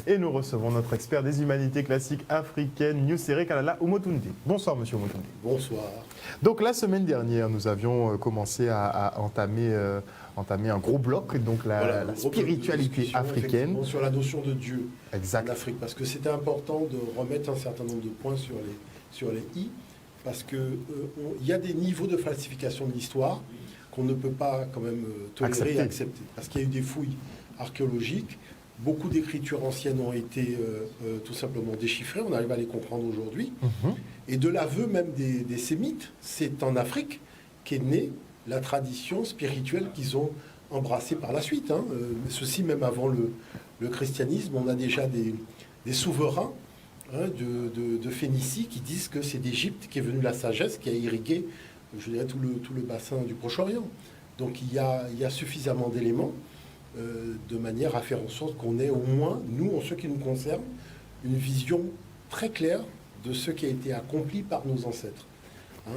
Et nous recevons notre expert des humanités classiques africaines, Nusere Kalala Omotunde. Bonsoir, monsieur Omotunde. Bonsoir. Donc, la semaine dernière, nous avions commencé à entamer un gros bloc, donc la spiritualité africaine. Sur la notion de Dieu exact. En Afrique, parce que c'était important de remettre un certain nombre de points sur les i, parce qu'il y a des niveaux de falsification de l'histoire qu'on ne peut pas quand même tolérer et accepter. Parce qu'il y a eu des fouilles archéologiques, beaucoup d'écritures anciennes ont été tout simplement déchiffrées, on arrive à les comprendre aujourd'hui. Et de l'aveu même des Sémites, c'est en Afrique qu'est née la tradition spirituelle qu'ils ont embrassée par la suite. Ceci même avant le christianisme, on a déjà des souverains de Phénicie qui disent que c'est d'Égypte qu'est venue la sagesse qui a irrigué, je dirais, tout le bassin du Proche-Orient. Donc il y a suffisamment d'éléments de manière à faire en sorte qu'on ait au moins, nous, en ce qui nous concerne, une vision très claire de ce qui a été accompli par nos ancêtres.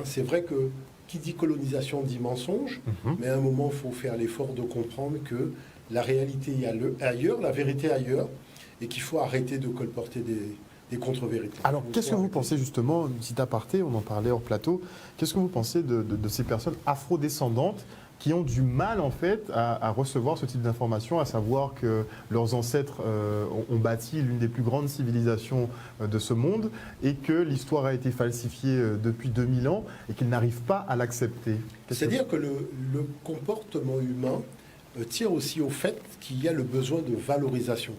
C'est vrai que qui dit colonisation dit mensonge, mais à un moment, il faut faire l'effort de comprendre que la réalité est ailleurs, la vérité est ailleurs, et qu'il faut arrêter de colporter des contre-vérités. Alors, qu'est-ce que vous pensez justement, petit aparté, on en parlait hors plateau, qu'est-ce que vous pensez de ces personnes afrodescendantes qui ont du mal en fait à recevoir ce type d'informations, à savoir que leurs ancêtres ont bâti l'une des plus grandes civilisations de ce monde et que l'histoire a été falsifiée depuis 2000 ans et qu'ils n'arrivent pas à l'accepter? C'est-à-dire que le comportement humain tient aussi au fait qu'il y a le besoin de valorisation.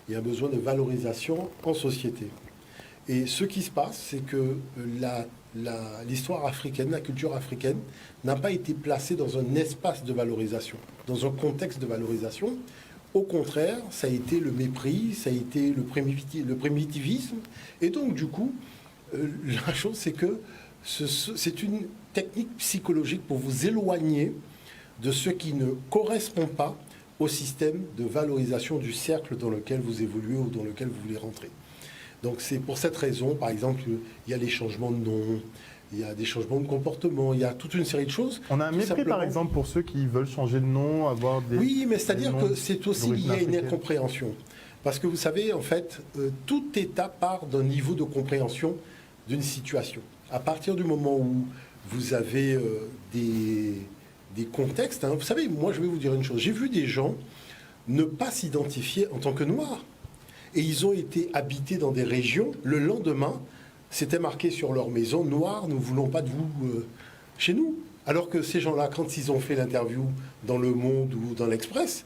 Il y a un besoin de valorisation en société. Et ce qui se passe, c'est que l'histoire africaine, la culture africaine, n'a pas été placée dans un espace de valorisation, dans un contexte de valorisation. Au contraire, ça a été le mépris, ça a été le primitivisme. Et donc, du coup, la chose, c'est que c'est une technique psychologique pour vous éloigner de ce qui ne correspond pas au système de valorisation du cercle dans lequel vous évoluez ou dans lequel vous voulez rentrer. Donc c'est pour cette raison, par exemple, il y a les changements de nom, il y a des changements de comportement, il y a toute une série de choses. On a un mépris, par exemple, pour ceux qui veulent changer de nom, avoir des... Oui, mais c'est-à-dire que c'est aussi lié à une incompréhension. Parce que vous savez, en fait, tout état part d'un niveau de compréhension d'une situation. À partir du moment où vous avez des contextes, vous savez, moi je vais vous dire une chose, j'ai vu des gens ne pas s'identifier en tant que noirs. Et ils ont été habités dans des régions. Le lendemain, c'était marqué sur leur maison, « Noir, nous ne voulons pas de vous chez nous ». Alors que ces gens-là, quand ils ont fait l'interview dans Le Monde ou dans l'Express,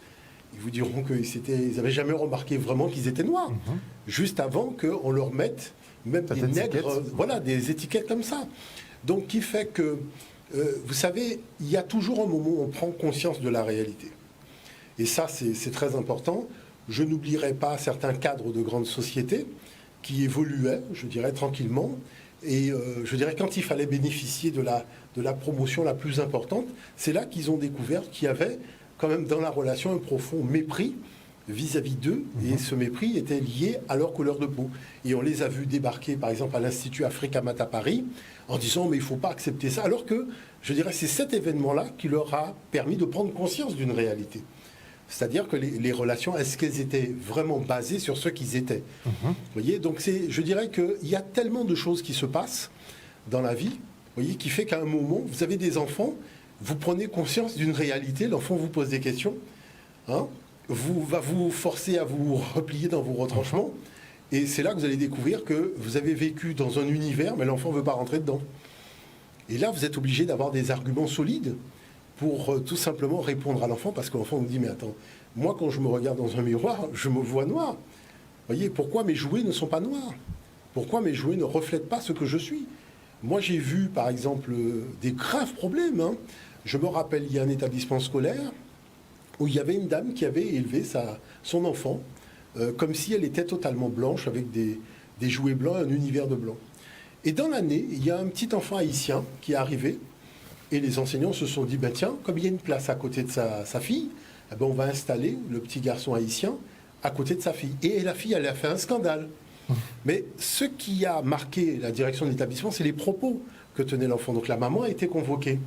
ils vous diront qu'ils n'avaient jamais remarqué vraiment qu'ils étaient noirs. Juste avant qu'on leur mette même des nègres, voilà, des étiquettes comme ça. Donc, qui fait que, vous savez, il y a toujours un moment où on prend conscience de la réalité. Et ça, c'est très important. Je n'oublierai pas certains cadres de grandes sociétés qui évoluaient, je dirais, tranquillement. Et je dirais, quand il fallait bénéficier de la promotion la plus importante, c'est là qu'ils ont découvert qu'il y avait quand même dans la relation un profond mépris vis-à-vis d'eux. Et ce mépris était lié à leur couleur de peau. Et on les a vus débarquer, par exemple, à l'Institut Africamat à Paris, en disant « mais il ne faut pas accepter ça ». Alors que, je dirais, c'est cet événement-là qui leur a permis de prendre conscience d'une réalité. C'est-à-dire que les relations, est-ce qu'elles étaient vraiment basées sur ce qu'ils étaient? Vous voyez, donc je dirais qu'il y a tellement de choses qui se passent dans la vie, vous voyez, qui fait qu'à un moment, vous avez des enfants, vous prenez conscience d'une réalité, l'enfant vous pose des questions, va vous forcer à vous replier dans vos retranchements, et c'est là que vous allez découvrir que vous avez vécu dans un univers, mais l'enfant ne veut pas rentrer dedans. Et là, vous êtes obligé d'avoir des arguments solides pour tout simplement répondre à l'enfant, parce que l'enfant me dit « mais attends, moi quand je me regarde dans un miroir, je me vois noir. Vous voyez, pourquoi mes jouets ne sont pas noirs? Pourquoi mes jouets ne reflètent pas ce que je suis ?» Moi j'ai vu par exemple des graves problèmes. Je me rappelle, il y a un établissement scolaire où il y avait une dame qui avait élevé son enfant comme si elle était totalement blanche, avec des jouets blancs, un univers de blanc. Et dans l'année, il y a un petit enfant haïtien qui est arrivé. Et les enseignants se sont dit, ben tiens, comme il y a une place à côté de sa fille, eh ben on va installer le petit garçon haïtien à côté de sa fille. Et la fille, elle a fait un scandale. Mais ce qui a marqué la direction de l'établissement, c'est les propos que tenait l'enfant. Donc la maman a été convoquée.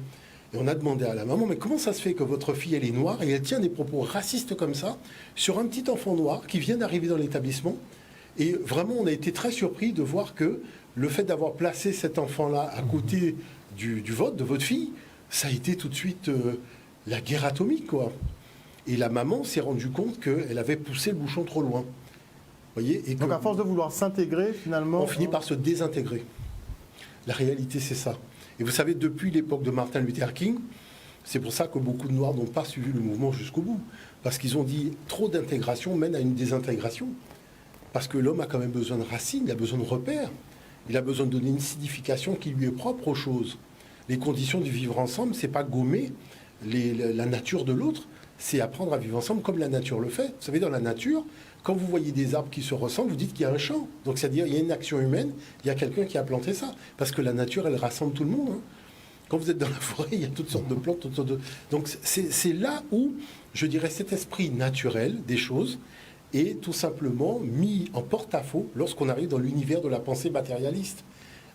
Et on a demandé à la maman, mais comment ça se fait que votre fille, elle est noire et elle tient des propos racistes comme ça sur un petit enfant noir qui vient d'arriver dans l'établissement? Et vraiment, on a été très surpris de voir que le fait d'avoir placé cet enfant-là à côté du vote de votre fille, ça a été tout de suite la guerre atomique, quoi. Et la maman s'est rendue compte qu'elle avait poussé le bouchon trop loin. Voyez, et donc à force de vouloir s'intégrer, finalement... On finit par se désintégrer. La réalité, c'est ça. Et vous savez, depuis l'époque de Martin Luther King, c'est pour ça que beaucoup de Noirs n'ont pas suivi le mouvement jusqu'au bout. Parce qu'ils ont dit trop d'intégration mène à une désintégration. Parce que l'homme a quand même besoin de racines, il a besoin de repères. Il a besoin de donner une signification qui lui est propre aux choses. Les conditions du vivre ensemble, c'est pas gommer la nature de l'autre, c'est apprendre à vivre ensemble comme la nature le fait. Vous savez, dans la nature, quand vous voyez des arbres qui se ressemblent, vous dites qu'il y a un champ. Donc, c'est-à-dire il y a une action humaine, il y a quelqu'un qui a planté ça. Parce que la nature, elle rassemble tout le monde. Quand vous êtes dans la forêt, il y a toutes sortes de plantes. Donc, c'est là où, je dirais, cet esprit naturel des choses est tout simplement mis en porte-à-faux lorsqu'on arrive dans l'univers de la pensée matérialiste.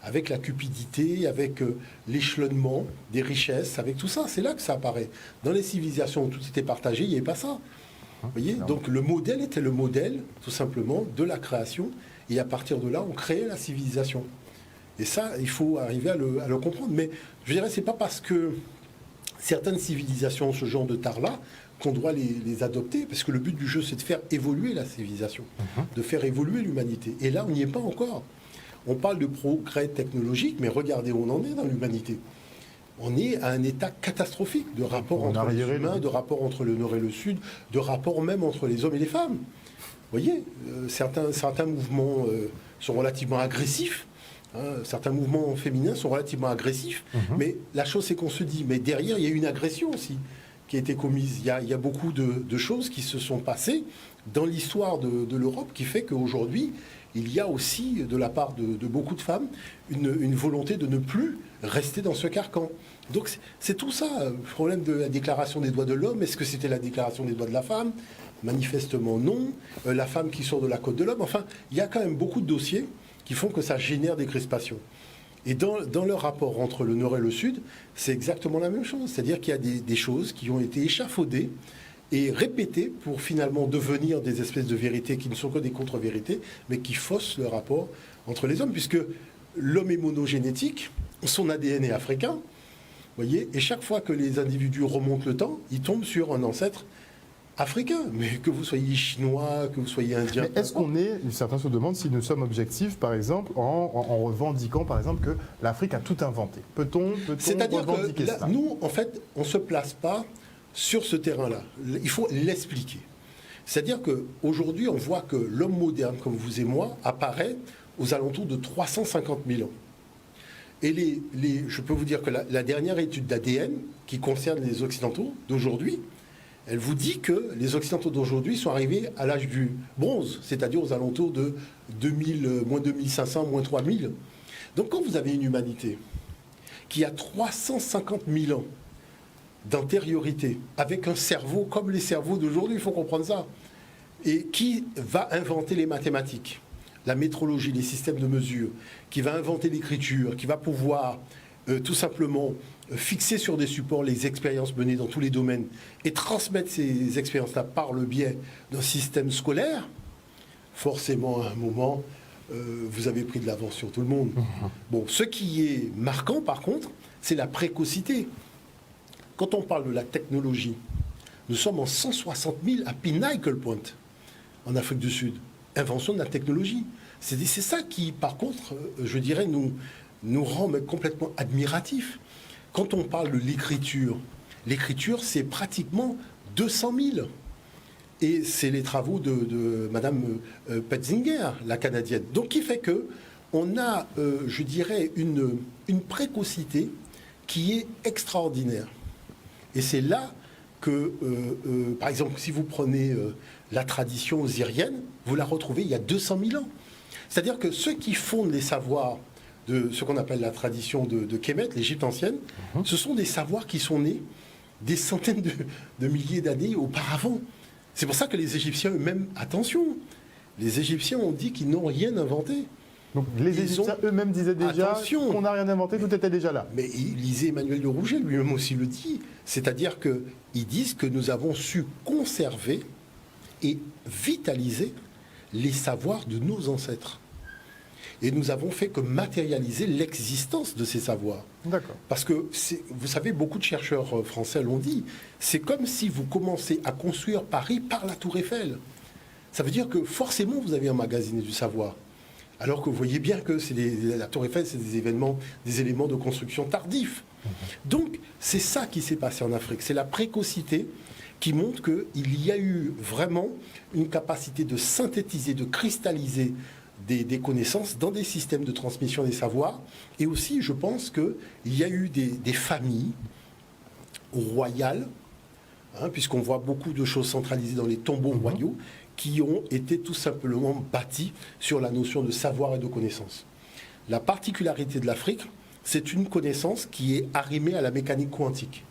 Avec la cupidité, avec l'échelonnement des richesses, avec tout ça. C'est là que ça apparaît. Dans les civilisations où tout était partagé, il n'y avait pas ça. Vous voyez ? Donc le modèle était le modèle, tout simplement, de la création. Et à partir de là, on créait la civilisation. Et ça, il faut arriver à le comprendre. Mais je dirais, c'est pas parce que certaines civilisations ont ce genre de tare-là qu'on doit les adopter. Parce que le but du jeu, c'est de faire évoluer la civilisation, de faire évoluer l'humanité. Et là, on n'y est pas encore. On parle de progrès technologique, mais regardez où on en est dans l'humanité. On est à un état catastrophique de rapport entre les humains, de rapport entre le Nord et le Sud, de rapport même entre les hommes et les femmes. Vous voyez, certains mouvements sont relativement agressifs, certains mouvements féminins sont relativement agressifs, mais la chose c'est qu'on se dit, mais derrière il y a une agression aussi qui a été commise. Il y a beaucoup de choses qui se sont passées dans l'histoire de l'Europe qui fait qu'aujourd'hui, il y a aussi, de la part de beaucoup de femmes, une volonté de ne plus rester dans ce carcan. Donc c'est tout ça, le problème de la déclaration des droits de l'homme. Est-ce que c'était la déclaration des droits de la femme? Manifestement non. La femme qui sort de la côte de l'homme. Enfin, il y a quand même beaucoup de dossiers qui font que ça génère des crispations. Et dans le rapport entre le Nord et le Sud, c'est exactement la même chose. C'est-à-dire qu'il y a des choses qui ont été échafaudées et répétées pour finalement devenir des espèces de vérités qui ne sont que des contre-vérités, mais qui faussent le rapport entre les hommes, puisque l'homme est monogénétique, son ADN est africain, voyez, et chaque fois que les individus remontent le temps, ils tombent sur un ancêtre africain, mais que vous soyez chinois, que vous soyez indien. Mais est-ce qu'on est, certains se demandent si nous sommes objectifs, par exemple, en revendiquant, par exemple, que l'Afrique a tout inventé. Peut-on revendiquer ça? Nous, en fait, on ne se place pas sur ce terrain-là. Il faut l'expliquer. C'est-à-dire qu'aujourd'hui, on voit que l'homme moderne, comme vous et moi, apparaît aux alentours de 350 000 ans. Et je peux vous dire que la dernière étude d'ADN, qui concerne les Occidentaux d'aujourd'hui, elle vous dit que les Occidentaux d'aujourd'hui sont arrivés à l'âge du bronze, c'est-à-dire aux alentours de 2000, moins 2500, moins 3000. Donc quand vous avez une humanité qui a 350 000 ans d'antériorité, avec un cerveau comme les cerveaux d'aujourd'hui, il faut comprendre ça, et qui va inventer les mathématiques, la métrologie, les systèmes de mesure, qui va inventer l'écriture, qui va pouvoir tout simplement fixer sur des supports les expériences menées dans tous les domaines et transmettre ces expériences-là par le biais d'un système scolaire, forcément à un moment, vous avez pris de l'avance sur tout le monde. Bon, ce qui est marquant par contre, c'est la précocité. Quand on parle de la technologie, nous sommes en 160 000 à Pinnacle Point, en Afrique du Sud. Invention de la technologie. C'est ça qui, par contre, je dirais, nous rend complètement admiratifs. Quand on parle de l'écriture, c'est pratiquement 200 000. Et c'est les travaux de Madame Petzinger, la Canadienne. Donc, qui fait qu'on a, je dirais, une précocité qui est extraordinaire. Et c'est là que, par exemple, si vous prenez la tradition osirienne, vous la retrouvez il y a 200 000 ans. C'est-à-dire que ceux qui fondent les savoirs de ce qu'on appelle la tradition de Kemet, l'Égypte ancienne, ce sont des savoirs qui sont nés des centaines de milliers d'années auparavant. C'est pour ça que les Égyptiens eux-mêmes, attention, les Égyptiens ont dit qu'ils n'ont rien inventé. Donc les Égyptiens eux-mêmes disaient déjà qu'on n'a rien inventé, tout était déjà là. Mais lisez Emmanuel de Rouget, lui-même aussi le dit. C'est-à-dire qu'ils disent que nous avons su conserver et vitaliser les savoirs de nos ancêtres. Et nous avons fait que matérialiser l'existence de ces savoirs. D'accord. Parce que, vous savez, beaucoup de chercheurs français l'ont dit, c'est comme si vous commencez à construire Paris par la Tour Eiffel. Ça veut dire que forcément vous avez emmagasiné du savoir. Alors que vous voyez bien que la Tour Eiffel, c'est des éléments de construction tardifs. Donc, c'est ça qui s'est passé en Afrique. C'est la précocité qui montre qu'il y a eu vraiment une capacité de synthétiser, de cristalliser des connaissances dans des systèmes de transmission des savoirs. Et aussi, je pense qu'il y a eu des familles royales, puisqu'on voit beaucoup de choses centralisées dans les tombeaux royaux, qui ont été tout simplement bâties sur la notion de savoir et de connaissance. La particularité de l'Afrique, c'est une connaissance qui est arrimée à la mécanique quantique.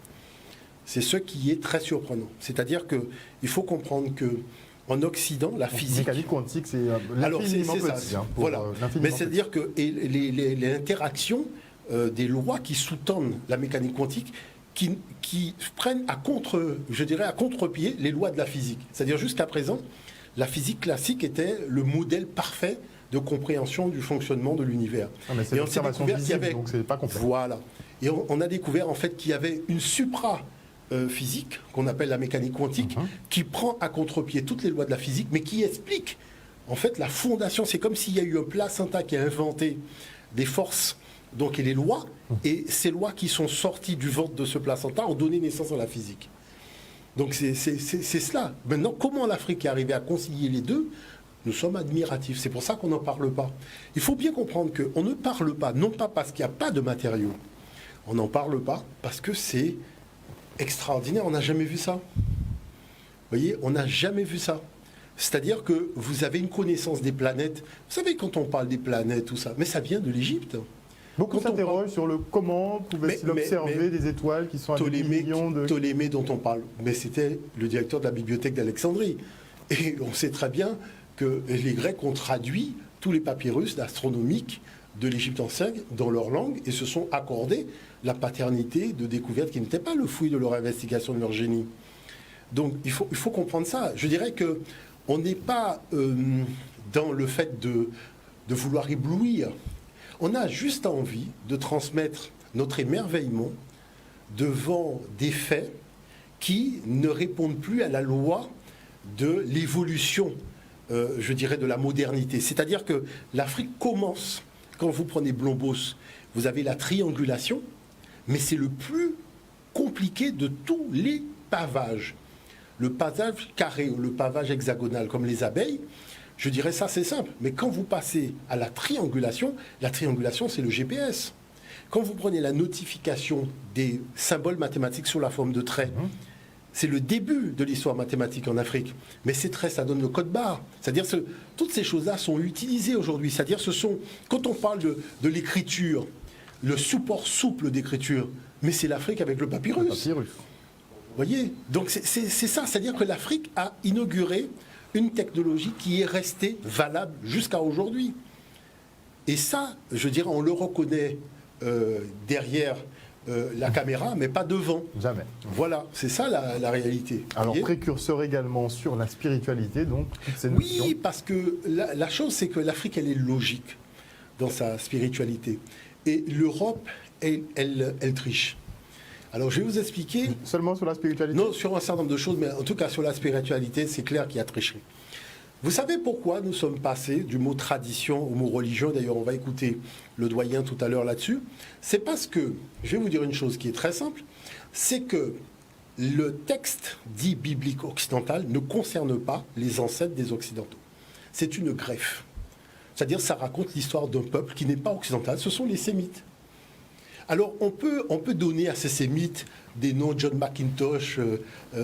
C'est ce qui est très surprenant. C'est-à-dire qu'il faut comprendre qu'en Occident, la physique... La mécanique quantique, c'est l'infiniment petit. Voilà. Mais c'est-à-dire que les interactions des lois qui sous-tendent la mécanique quantique qui prennent à contre-pied les lois de la physique. C'est-à-dire jusqu'à présent, la physique classique était le modèle parfait de compréhension du fonctionnement de l'univers. Mais c'est l'observation visible, donc c'est pas complet. Voilà. Et on a découvert en fait qu'il y avait une supra-physique, qu'on appelle la mécanique quantique, qui prend à contre-pied toutes les lois de la physique, mais qui explique en fait la fondation. C'est comme s'il y a eu un placenta qui a inventé des forces et les lois, et ces lois qui sont sorties du ventre de ce placenta ont donné naissance à la physique. Donc c'est cela. Maintenant, comment l'Afrique est arrivée à concilier les deux ? Nous sommes admiratifs. C'est pour ça qu'on n'en parle pas. Il faut bien comprendre qu'on ne parle pas, non pas parce qu'il n'y a pas de matériaux. On n'en parle pas parce que c'est extraordinaire. On n'a jamais vu ça. Vous voyez, on n'a jamais vu ça. C'est-à-dire que vous avez une connaissance des planètes. Vous savez, quand on parle des planètes, tout ça, mais ça vient de l'Égypte. Beaucoup s'interrogent sur comment pouvait-il observer des étoiles qui sont à des millions de... Ptolémée dont on parle, mais c'était le directeur de la bibliothèque d'Alexandrie. Et on sait très bien que les Grecs ont traduit tous les papyrus astronomiques de l'Égypte ancienne dans leur langue et se sont accordés la paternité de découvertes qui n'étaient pas le fruit de leur investigation, de leur génie. Donc il faut comprendre ça. Je dirais qu'on n'est pas dans le fait de vouloir éblouir. On a juste envie de transmettre notre émerveillement devant des faits qui ne répondent plus à la loi de l'évolution, je dirais, de la modernité. C'est-à-dire que l'Afrique commence, quand vous prenez Blombos, vous avez la triangulation, mais c'est le plus compliqué de tous les pavages. Le pavage carré ou le pavage hexagonal, comme les abeilles, je dirais ça c'est simple, mais quand vous passez à la triangulation c'est le GPS. Quand vous prenez la notification des symboles mathématiques sous la forme de traits, c'est le début de l'histoire mathématique en Afrique. Mais ces traits, ça donne le code barre. C'est-à-dire que toutes ces choses-là sont utilisées aujourd'hui. C'est-à-dire quand on parle de l'écriture, le support souple d'écriture, mais c'est l'Afrique avec le papyrus. Vous voyez ? Donc c'est ça, c'est-à-dire que l'Afrique a inauguré une technologie qui est restée valable jusqu'à aujourd'hui. Et ça, je dirais, on le reconnaît derrière la caméra, mais pas devant. Jamais. Voilà, c'est ça la réalité. Alors, précurseur également sur la spiritualité, donc, toutes ces notions. Oui, parce que la chose, c'est que l'Afrique, elle est logique dans sa spiritualité. Et l'Europe, elle triche. Alors, je vais vous expliquer... Seulement sur la spiritualité ? Non, sur un certain nombre de choses, mais en tout cas, sur la spiritualité, c'est clair qu'il y a tricherie. Vous savez pourquoi nous sommes passés du mot tradition au mot religion ? D'ailleurs, on va écouter le doyen tout à l'heure là-dessus. C'est parce que, je vais vous dire une chose qui est très simple, c'est que le texte dit biblique occidental ne concerne pas les ancêtres des Occidentaux. C'est une greffe. C'est-à-dire, ça raconte l'histoire d'un peuple qui n'est pas occidental, ce sont les Sémites. Alors, on peut donner à ces Sémites des noms John McIntosh,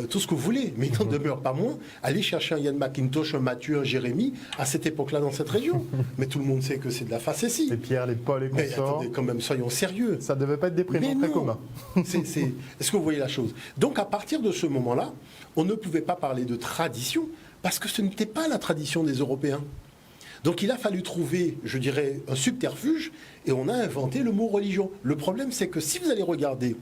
tout ce que vous voulez, mais il n'en demeure pas moins. Allez chercher un Ian McIntosh, un Mathieu, un Jérémie, à cette époque-là dans cette région. Mais tout le monde sait que c'est de la facétie. Les Pierre, les Paul, les consorts. Mais attendez, quand même, soyons sérieux. Ça ne devait pas être des prénoms très communs. Est-ce que vous voyez la chose ? Donc, à partir de ce moment-là, on ne pouvait pas parler de tradition, parce que ce n'était pas la tradition des Européens. Donc il a fallu trouver, je dirais, un subterfuge, et on a inventé le mot religion. Le problème, c'est que si vous allez regarder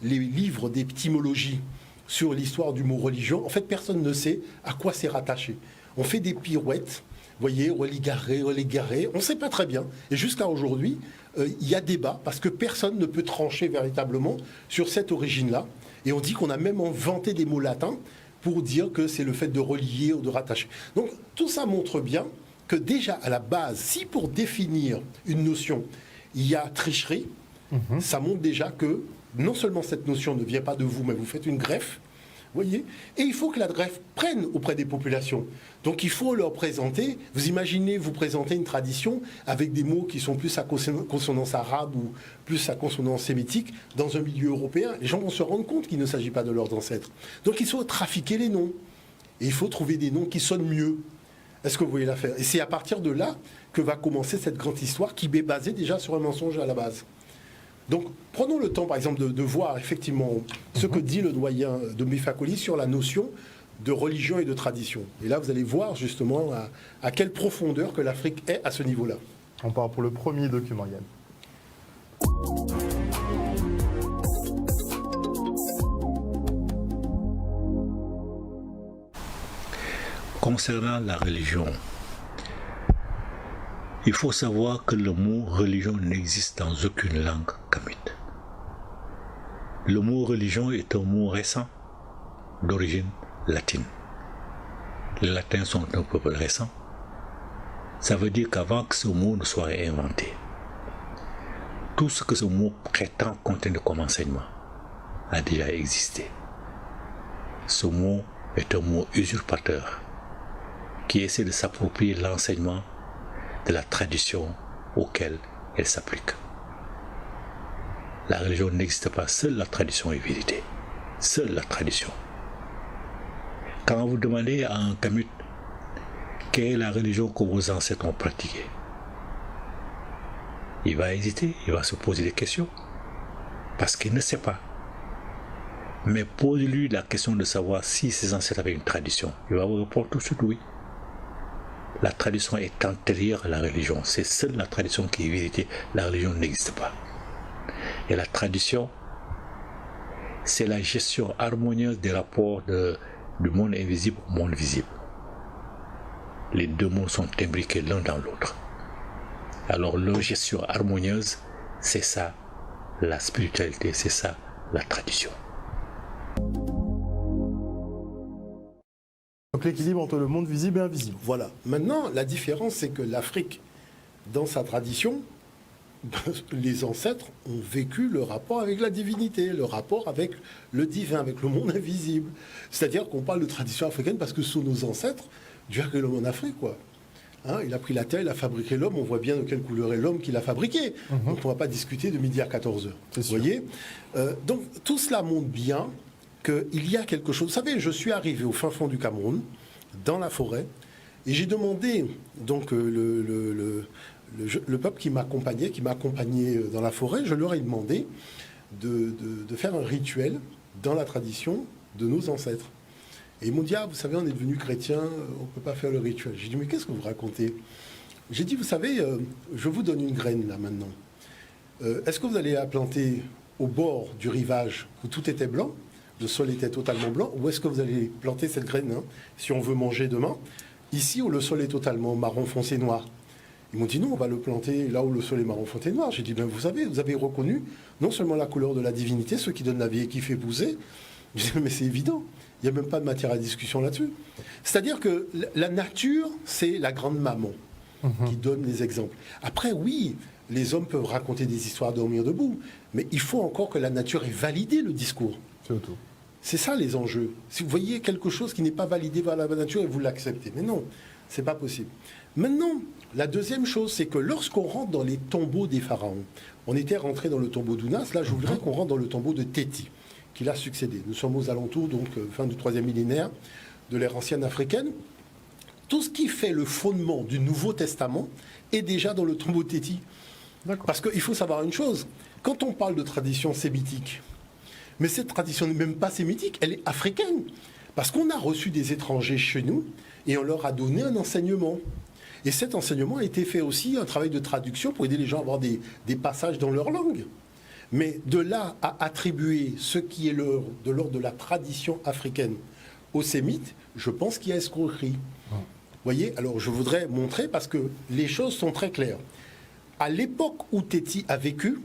les livres d'étymologie sur l'histoire du mot religion, en fait, personne ne sait à quoi c'est rattaché. On fait des pirouettes, vous voyez, religaré, on ne sait pas très bien. Et jusqu'à aujourd'hui, il y a débat, parce que personne ne peut trancher véritablement sur cette origine-là. Et on dit qu'on a même inventé des mots latins pour dire que c'est le fait de relier ou de rattacher. Donc tout ça montre bien que déjà à la base, si pour définir une notion, il y a tricherie, ça montre déjà que non seulement cette notion ne vient pas de vous, mais vous faites une greffe, voyez, et il faut que la greffe prenne auprès des populations. Donc il faut leur présenter, vous imaginez, vous présenter une tradition avec des mots qui sont plus à consonance arabe ou plus à consonance sémitique dans un milieu européen. Les gens vont se rendre compte qu'il ne s'agit pas de leurs ancêtres. Donc il faut trafiquer les noms. Et il faut trouver des noms qui sonnent mieux. Est-ce que vous voyez l'affaire? Et c'est à partir de là que va commencer cette grande histoire qui est basée déjà sur un mensonge à la base. Donc, prenons le temps, par exemple, de voir effectivement ce que dit le doyen de Mifakoli sur la notion de religion et de tradition. Et là, vous allez voir justement à quelle profondeur que l'Afrique est à ce niveau-là. On part pour le premier document, Yann. Concernant la religion, il faut savoir que le mot religion n'existe dans aucune langue kamite. Le mot religion est un mot récent d'origine latine. Les latins sont un peuple récent. Ça veut dire qu'avant que ce mot ne soit inventé, tout ce que ce mot prétend contenir comme enseignement a déjà existé. Ce mot est un mot usurpateur qui essaie de s'approprier l'enseignement de la tradition auquel elle s'applique. La religion n'existe pas, seule la tradition est vérité. Seule la tradition. Quand vous demandez à un Kamite quelle est la religion que vos ancêtres ont pratiquée, il va hésiter, il va se poser des questions, parce qu'il ne sait pas. Mais posez-lui la question de savoir si ses ancêtres avaient une tradition. Il va vous répondre tout de suite oui. La tradition est antérieure à la religion. C'est seule la tradition qui est vérité. La religion n'existe pas. Et la tradition, c'est la gestion harmonieuse des rapports du monde invisible au monde visible. Les deux mondes sont imbriqués l'un dans l'autre. Alors leur gestion harmonieuse, c'est ça la spiritualité, c'est ça la tradition. Donc l'équilibre entre le monde visible et invisible. Voilà. Maintenant, la différence, c'est que l'Afrique, dans sa tradition, les ancêtres ont vécu le rapport avec la divinité, le rapport avec le divin, avec le monde invisible. C'est-à-dire qu'on parle de tradition africaine parce que ce sont nos ancêtres, Dieu a créé l'homme en Afrique, quoi. Hein, il a pris la terre, il a fabriqué l'homme, on voit bien de quelle couleur est l'homme qu'il a fabriqué. Donc on ne va pas discuter de midi à 14h. Vous voyez donc tout cela montre bien qu'il y a quelque chose. Vous savez, je suis arrivé au fin fond du Cameroun, dans la forêt, et j'ai demandé donc le peuple qui m'accompagnait dans la forêt, je leur ai demandé de faire un rituel dans la tradition de nos ancêtres. Et ils m'ont dit, ah, vous savez, on est devenus chrétiens, on ne peut pas faire le rituel. J'ai dit, mais qu'est-ce que vous racontez? J'ai dit, vous savez, je vous donne une graine là maintenant. Est-ce que vous allez la planter au bord du rivage où tout était blanc, le sol était totalement blanc, ou est-ce que vous allez planter cette graine, hein, si on veut manger demain, ici où le sol est totalement marron foncé noir? Ils m'ont dit non, on va le planter là où le sol est marron foncé noir. J'ai dit, ben, vous avez reconnu non seulement la couleur de la divinité, ce qui donne la vie et qui fait pousser. Je dis, mais c'est évident, il n'y a même pas de matière à discussion là-dessus. C'est-à-dire que la nature, c'est la grande maman qui donne les exemples. Après, oui, les hommes peuvent raconter des histoires dormir debout, mais il faut encore que la nature ait validé le discours. C'est auto. C'est ça les enjeux. Si vous voyez quelque chose qui n'est pas validé par la nature et vous l'acceptez, mais non, c'est pas possible. Maintenant, la deuxième chose, c'est que lorsqu'on rentre dans les tombeaux des pharaons, on était rentré dans le tombeau d'Ounas, là je voudrais qu'on rentre dans le tombeau de Téti, qui l'a succédé. Nous sommes aux alentours, donc fin du 3e millénaire de l'ère ancienne africaine. Tout ce qui fait le fondement du Nouveau Testament est déjà dans le tombeau de Téti. Parce qu'il faut savoir une chose, quand on parle de tradition sémitique, mais cette tradition n'est même pas sémitique, elle est africaine. Parce qu'on a reçu des étrangers chez nous et on leur a donné un enseignement. Et cet enseignement a été fait aussi, un travail de traduction pour aider les gens à avoir des passages dans leur langue. Mais de là à attribuer ce qui est de l'ordre de la tradition africaine aux sémites, je pense qu'il y a escroquerie. Vous voyez, alors je voudrais montrer, parce que les choses sont très claires. À l'époque où Téti a vécu,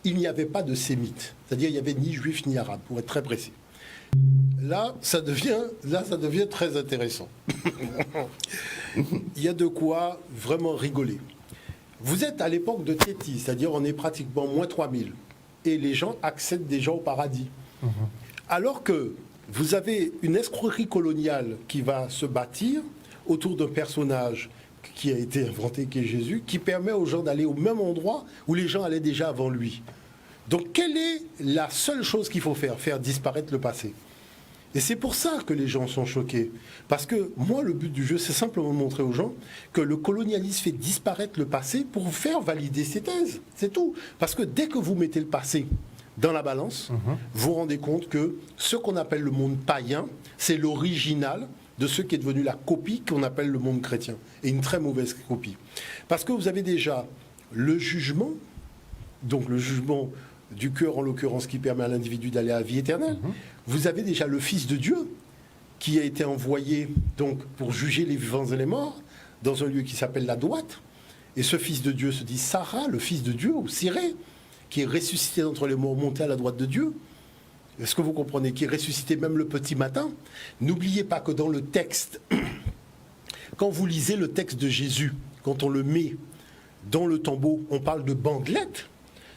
il n'y avait pas de sémites. C'est-à-dire il n'y avait ni juifs ni arabes, pour être très précis. Là, ça devient très intéressant. Il y a de quoi vraiment rigoler. Vous êtes à l'époque de Téti, c'est-à-dire on est pratiquement moins 3000. Et les gens accèdent déjà au paradis. Alors que vous avez une escroquerie coloniale qui va se bâtir autour d'un personnage qui a été inventé, qui est Jésus, qui permet aux gens d'aller au même endroit où les gens allaient déjà avant lui. Donc, quelle est la seule chose qu'il faut faire? Faire disparaître le passé. Et c'est pour ça que les gens sont choqués. Parce que moi, le but du jeu, c'est simplement de montrer aux gens que le colonialisme fait disparaître le passé pour faire valider ses thèses. C'est tout. Parce que dès que vous mettez le passé dans la balance, vous vous rendez compte que ce qu'on appelle le monde païen, c'est l'original de ce qui est devenu la copie qu'on appelle le monde chrétien. Et une très mauvaise copie. Parce que vous avez déjà le jugement, donc le jugement du cœur en l'occurrence qui permet à l'individu d'aller à la vie éternelle. Vous avez déjà le Fils de Dieu qui a été envoyé donc pour juger les vivants et les morts dans un lieu qui s'appelle la droite. Et ce Fils de Dieu se dit Sarah, le Fils de Dieu, ou Siré, qui est ressuscité d'entre les morts, monté à la droite de Dieu. Est-ce que vous comprenez? Qui est ressuscité même le petit matin. N'oubliez pas que dans le texte, quand vous lisez le texte de Jésus, quand on le met dans le tombeau, on parle de bandelette.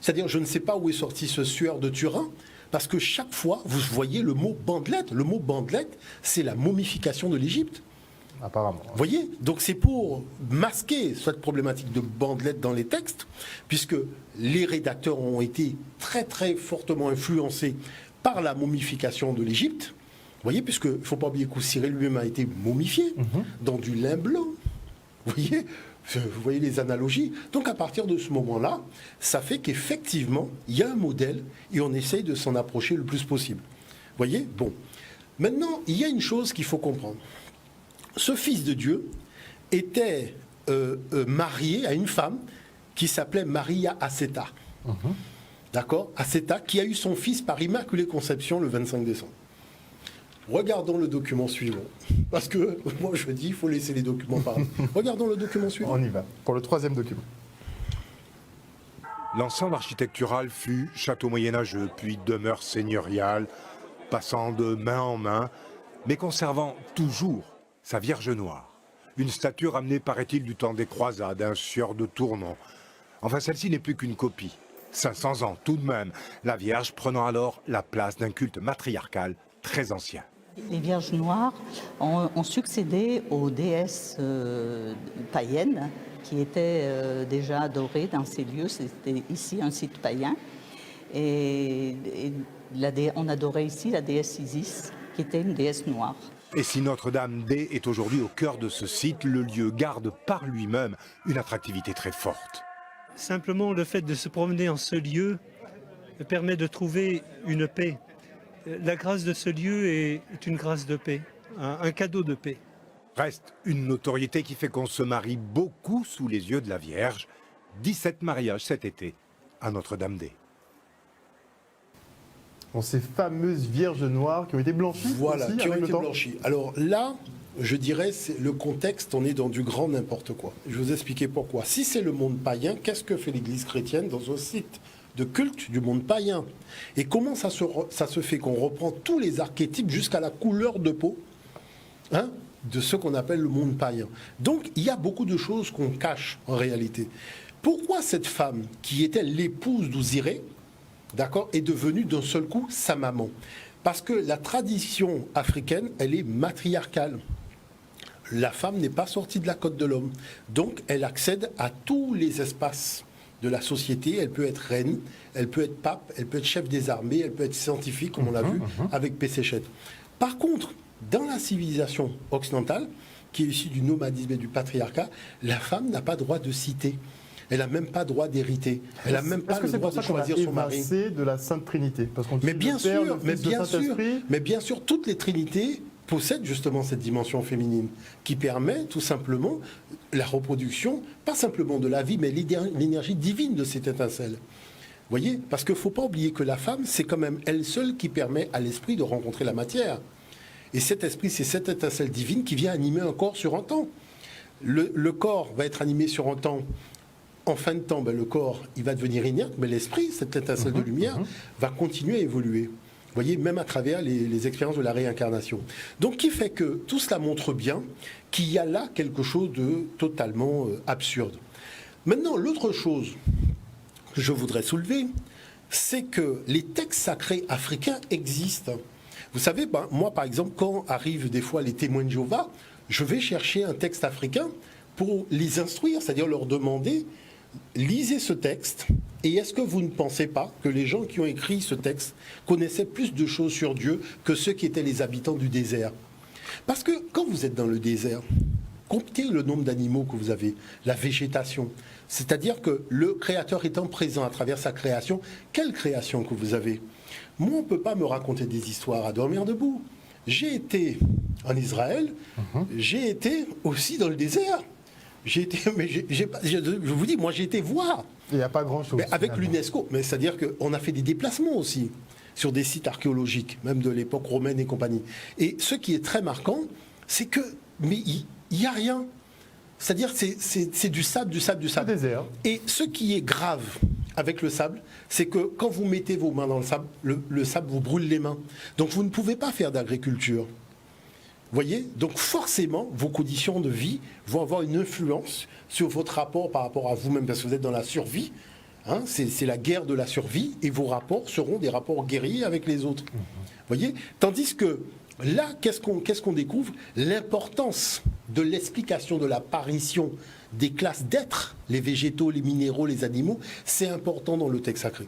C'est-à-dire, je ne sais pas où est sorti ce suaire de Turin, parce que chaque fois, vous voyez le mot bandelette. Le mot bandelette, c'est la momification de l'Égypte. Apparemment. Vous voyez? Donc c'est pour masquer cette problématique de bandelette dans les textes, puisque les rédacteurs ont été très très fortement influencés par la momification de l'Égypte. Vous voyez, puisqu'il ne faut pas oublier qu'Oussiré lui-même a été momifié dans du lin blanc. Vous voyez les analogies. Donc à partir de ce moment-là, ça fait qu'effectivement, il y a un modèle et on essaye de s'en approcher le plus possible. Vous voyez? Bon. Maintenant, il y a une chose qu'il faut comprendre. Ce Fils de Dieu était marié à une femme qui s'appelait Maria Aceta. D'accord? Aceta, qui a eu son fils par Immaculée Conception le 25 décembre. Regardons le document suivant. Parce que moi je dis, il faut laisser les documents parler. Regardons le document suivant. On y va. Pour le troisième document. L'ensemble architectural fut château moyenâgeux, puis demeure seigneuriale, passant de main en main, mais conservant toujours sa Vierge Noire. Une statue ramenée, paraît-il, du temps des croisades, un sieur de Tournon. Enfin, celle-ci n'est plus qu'une copie. 500 ans tout de même, la Vierge prenant alors la place d'un culte matriarcal très ancien. Les Vierges Noires ont succédé aux déesses païennes qui étaient déjà adorées dans ces lieux. C'était ici un site païen. Et on adorait ici la déesse Isis, qui était une déesse noire. Et si Notre-Dame des est aujourd'hui au cœur de ce site, le lieu garde par lui-même une attractivité très forte. Simplement, le fait de se promener en ce lieu permet de trouver une paix. La grâce de ce lieu est une grâce de paix, un cadeau de paix. Reste une notoriété qui fait qu'on se marie beaucoup sous les yeux de la Vierge. 17 mariages cet été à Notre-Dame-des. Ces fameuses Vierges Noires qui ont été blanchies. Voilà, aussi, qui ont avec été le temps. blanchies. Alors là, je dirais, c'est le contexte, on est dans du grand n'importe quoi. Je vais vous expliquer pourquoi. Si c'est le monde païen, qu'est-ce que fait l'Église chrétienne dans un site de culte du monde païen? Et comment ça se fait qu'on reprend tous les archétypes jusqu'à la couleur de peau de ce qu'on appelle le monde païen? Donc, il y a beaucoup de choses qu'on cache en réalité. Pourquoi cette femme, qui était l'épouse d'Ouziré, d'accord, est devenue d'un seul coup sa maman? Parce que la tradition africaine, elle est matriarcale. La femme n'est pas sortie de la côte de l'homme. Donc, elle accède à tous les espaces de la société. Elle peut être reine, elle peut être pape, elle peut être chef des armées, elle peut être scientifique, comme on l'a vu avec Pécéchette. Par contre, dans la civilisation occidentale, qui est issue du nomadisme et du patriarcat, la femme n'a pas droit de cité. Elle n'a même pas droit d'hériter. Elle n'a même pas le droit de choisir son mari. C'est de la Sainte Trinité. Parce qu'on dit mais bien le Père, sûr, le Fils, le Saint-Esprit. mais bien sûr, toutes les trinités possède justement cette dimension féminine qui permet tout simplement la reproduction, pas simplement de la vie, mais l'énergie divine de cette étincelle. Vous voyez? Parce qu'il ne faut pas oublier que la femme, c'est quand même elle seule qui permet à l'esprit de rencontrer la matière. Et cet esprit, c'est cette étincelle divine qui vient animer un corps sur un temps. Le corps va être animé sur un temps. En fin de temps, le corps, il va devenir inerte, mais l'esprit, cette étincelle de lumière, va continuer à évoluer. Vous voyez, même à travers les expériences de la réincarnation. Donc, qui fait que tout cela montre bien qu'il y a là quelque chose de totalement absurde. Maintenant, l'autre chose que je voudrais soulever, c'est que les textes sacrés africains existent. Vous savez, moi, par exemple, quand arrivent des fois les témoins de Jéhovah, je vais chercher un texte africain pour les instruire, c'est-à-dire leur demander, lisez ce texte, et est-ce que vous ne pensez pas que les gens qui ont écrit ce texte connaissaient plus de choses sur Dieu que ceux qui étaient les habitants du désert? Parce que quand vous êtes dans le désert, comptez le nombre d'animaux que vous avez, la végétation. C'est-à-dire que le Créateur étant présent à travers sa création, quelle création que vous avez? Moi, on ne peut pas me raconter des histoires à dormir debout. J'ai été en Israël, j'ai été aussi dans le désert. Je vous dis, moi j'ai été voir. Il n'y a pas grand-chose. Avec l'UNESCO, mais c'est-à-dire qu'on a fait des déplacements aussi sur des sites archéologiques, même de l'époque romaine et compagnie. Et ce qui est très marquant, c'est que, mais il n'y a rien. C'est-à-dire c'est du sable, du sable, du sable. Désert. Et ce qui est grave avec le sable, c'est que quand vous mettez vos mains dans le sable, le sable vous brûle les mains. Donc vous ne pouvez pas faire d'agriculture. Vous voyez? Donc forcément, vos conditions de vie vont avoir une influence sur votre rapport par rapport à vous-même, parce que vous êtes dans la survie. Hein, c'est la guerre de la survie, et vos rapports seront des rapports guerriers avec les autres. Vous voyez? Tandis que là, qu'est-ce qu'on découvre? L'importance de l'explication de l'apparition des classes d'êtres, les végétaux, les minéraux, les animaux, c'est important dans le texte sacré.